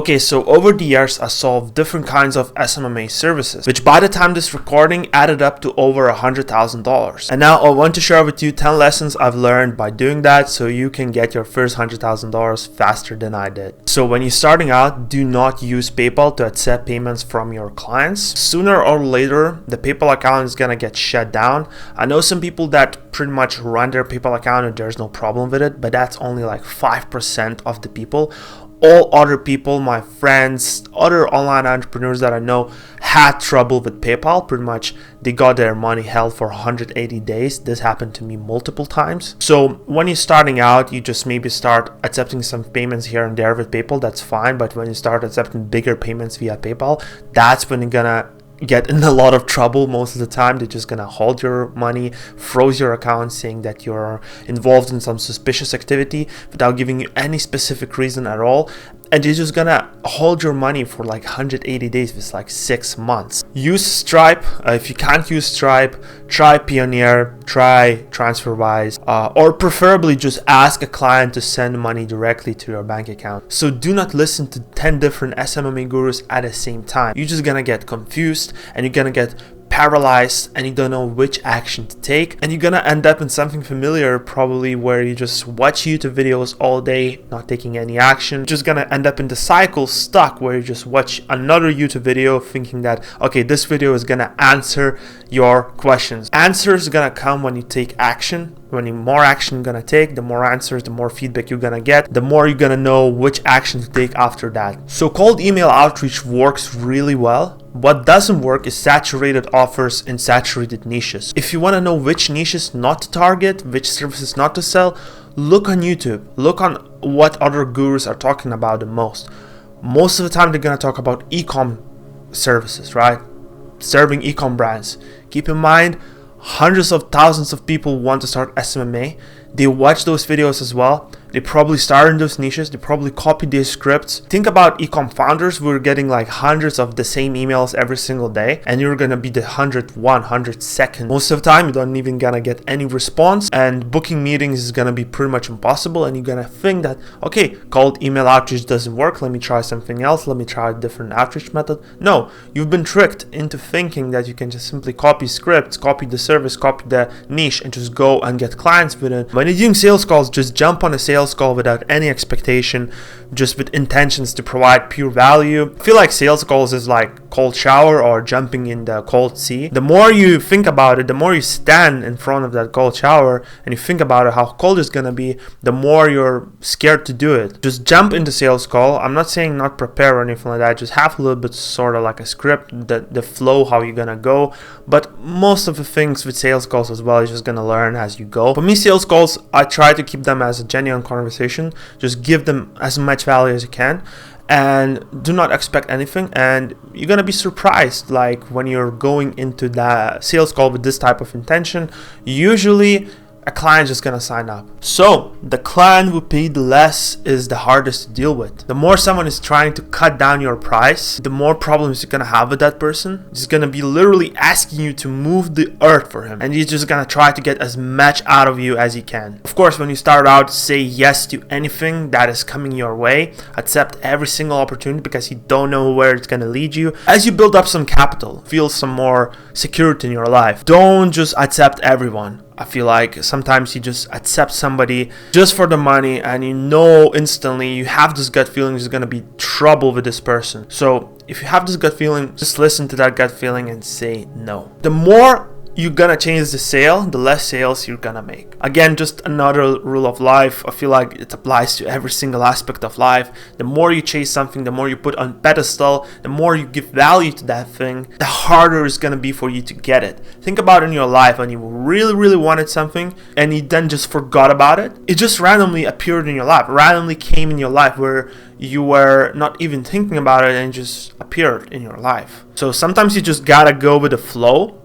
Okay, so over the years, I solved different kinds of SMMA services, which by the time this recording added up to over $100,000. And now I want to share with you 10 lessons I've learned by doing that so you can get your first $100,000 faster than I did. So when you're starting out, do not use PayPal to accept payments from your clients. Sooner or later, the PayPal account is gonna get shut down. I know some people that pretty much run their PayPal account and there's no problem with it, but that's only like 5% of the people. All other people, my friends, other online entrepreneurs that I know had trouble with PayPal. Pretty much they got their money held for 180 days. This happened to me multiple times. So when you're starting out, you just maybe start accepting some payments here and there with PayPal. That's fine. But when you start accepting bigger payments via PayPal, that's when you're gonna get in a lot of trouble. Most of the time they're just gonna hold your money, froze your account, saying that you're involved in some suspicious activity without giving you any specific reason at all, and they're just gonna hold your money for like 180 days. It's like 6 months. Use Stripe. If you can't use Stripe, try Payoneer, try TransferWise, or preferably just ask a client to send money directly to your bank account. So do not listen to 10 different SMMA gurus at the same time. You're just gonna get confused and you're gonna get paralyzed and you don't know which action to take, and you're gonna end up in something familiar probably where you just watch YouTube videos all day not taking any action. You're just gonna end up in the cycle stuck where you just watch another YouTube video thinking that okay, this video is gonna answer your questions. Answers gonna come when you take action. When you more action you're gonna take, the more answers, the more feedback you're gonna get, the more you're gonna know which action to take after that. So cold email outreach works really well. What doesn't work is saturated offers in saturated niches. If you want to know which niches not to target, which services not to sell, look on YouTube. Look on what other gurus are talking about the most. Most of the time they're going to talk about e-com services, right? Serving e-com brands. Keep in mind, hundreds of thousands of people want to start SMMA. They watch those videos as well. They probably start in those niches. They probably copy their scripts. Think about e-com founders. We're getting like hundreds of the same emails every single day, and you're gonna be the 102nd. Most of the time, you don't even gonna get any response, and booking meetings is gonna be pretty much impossible. And you're gonna think that okay, cold email outreach doesn't work. Let me try something else. Let me try a different outreach method. No, you've been tricked into thinking that you can just simply copy scripts, copy the service, copy the niche, and just go and get clients with it. When you're doing sales calls, just jump on a sales call without any expectation, just with intentions to provide pure value. I feel like sales calls is like cold shower or jumping in the cold sea. The more you think about it, the more you stand in front of that cold shower and you think about it, how cold it's gonna be, the more you're scared to do it. Just jump into sales call. I'm not saying not prepare or anything like that. Just have a little bit sort of like a script, the flow, how you're gonna go. But most of the things with sales calls as well, you're just gonna learn as you go. For me, sales calls, I try to keep them as a genuine conversation. Just give them as much value as you can and do not expect anything, and you're gonna be surprised. Like when you're going into the sales call with this type of intention, usually a client just gonna sign up. So the client who paid less is the hardest to deal with. The more someone is trying to cut down your price, the more problems you're gonna have with that person. He's gonna be literally asking you to move the earth for him, and he's just gonna try to get as much out of you as he can. Of course, when you start out, say yes to anything that is coming your way. Accept every single opportunity because you don't know where it's gonna lead you. As you build up some capital, feel some more security in your life. Don't just accept everyone. I feel like sometimes you just accept somebody just for the money, and you know instantly, you have this gut feeling there's gonna be trouble with this person. So if you have this gut feeling, just listen to that gut feeling and say no. The more you're gonna change the sale, the less sales you're gonna make. Again, just another rule of life. I feel like it applies to every single aspect of life. The more you chase something, the more you put on pedestal, the more you give value to that thing, the harder it's gonna be for you to get it. Think about in your life when you really wanted something and you then just forgot about it. It just randomly appeared in your life, randomly came in your life where you were not even thinking about it, and it just appeared in your life. So sometimes you just gotta go with the flow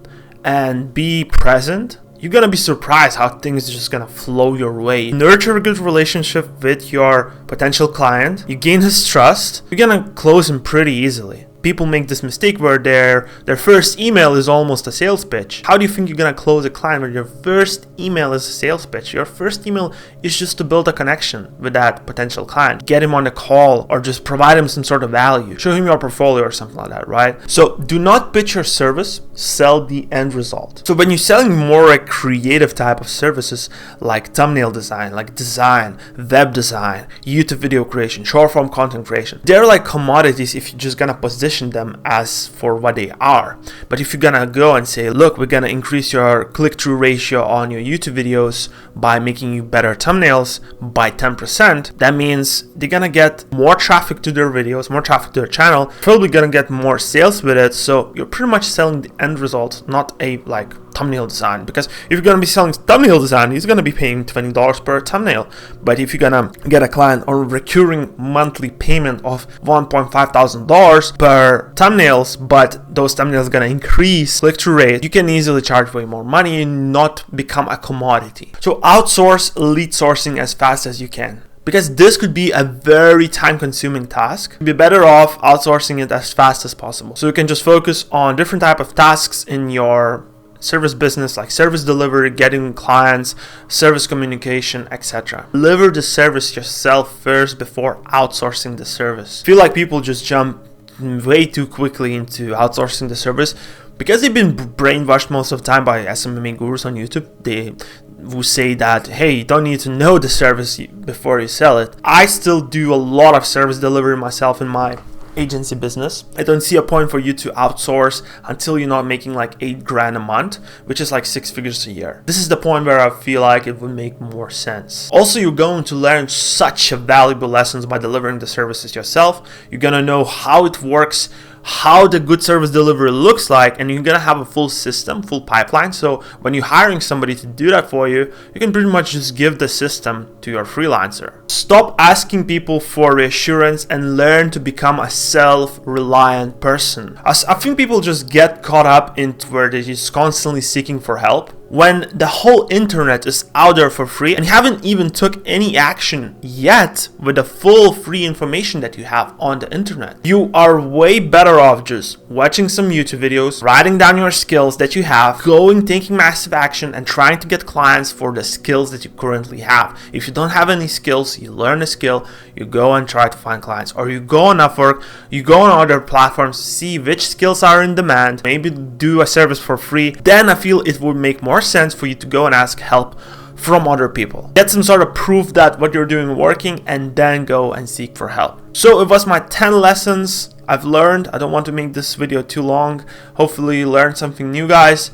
and be present. You're gonna be surprised how things are just gonna flow your way. Nurture a good relationship with your potential client. You gain his trust. You're gonna close him pretty easily. people make this mistake where their first email is almost a sales pitch. How do you think you're gonna close a client when your first email is a sales pitch? Your first email is just to build a connection with that potential client, get him on a call, or just provide him some sort of value, show him your portfolio or something like that, right? So do not pitch your service, sell the end result. So when you're selling more a creative type of services like thumbnail design, like design, web design, YouTube video creation, short form content creation, they're like commodities if you're just gonna position them as for what they are. But if you're gonna go and say, look, we're gonna increase your click-through ratio on your YouTube videos by making you better thumbnails by 10%, that means they're gonna get more traffic to their videos, more traffic to their channel, probably gonna get more sales with it. So you're pretty much selling the end result, not a like thumbnail design. Because if you're gonna be selling thumbnail design, he's gonna be paying $20 per thumbnail. But if you're gonna get a client on a recurring monthly payment of $1,500 per thumbnails, but those thumbnails are gonna increase click-through rate, you can easily charge way more money and not become a commodity. So outsource lead sourcing as fast as you can, because this could be a very time-consuming task. You'd be better off outsourcing it as fast as possible. So you can just focus on different type of tasks in your service business, like service delivery, getting clients, service communication, etc. Deliver the service yourself first before outsourcing the service. I feel like people just jump way too quickly into outsourcing the service because they've been brainwashed most of the time by SMMA gurus on YouTube. They will say that, hey, you don't need to know the service before you sell it. I still do a lot of service delivery myself in my agency business. I don't see a point for you to outsource until you're not making like $8,000 a month, which is like 6 figures a year. This is the point where I feel like it would make more sense. Also, you're going to learn such valuable lessons by delivering the services yourself. You're gonna know how it works, how the good service delivery looks like, and you're gonna have a full system, full pipeline. So when you're hiring somebody to do that for you, you can pretty much just give the system to your freelancer. Stop asking people for reassurance and learn to become a self-reliant person. I think people just get caught up into where they're just constantly seeking for help, when the whole internet is out there for free and you haven't even took any action yet with the full free information that you have on the internet. You are way better off just watching some YouTube videos, writing down your skills that you have, taking massive action and trying to get clients for the skills that you currently have. If you don't have any skills, you learn a skill, you go and try to find clients, or you go on Upwork, you go on other platforms, see which skills are in demand, maybe do a service for free. Then I feel it would make more sense for you to go and ask help from other people. Get some sort of proof that what you're doing is working, and then go and seek for help. So it was my 10 lessons I've learned. I don't want to make this video too long. Hopefully you learned something new, guys.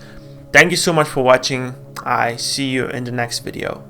Thank you so much for watching. I see you in the next video.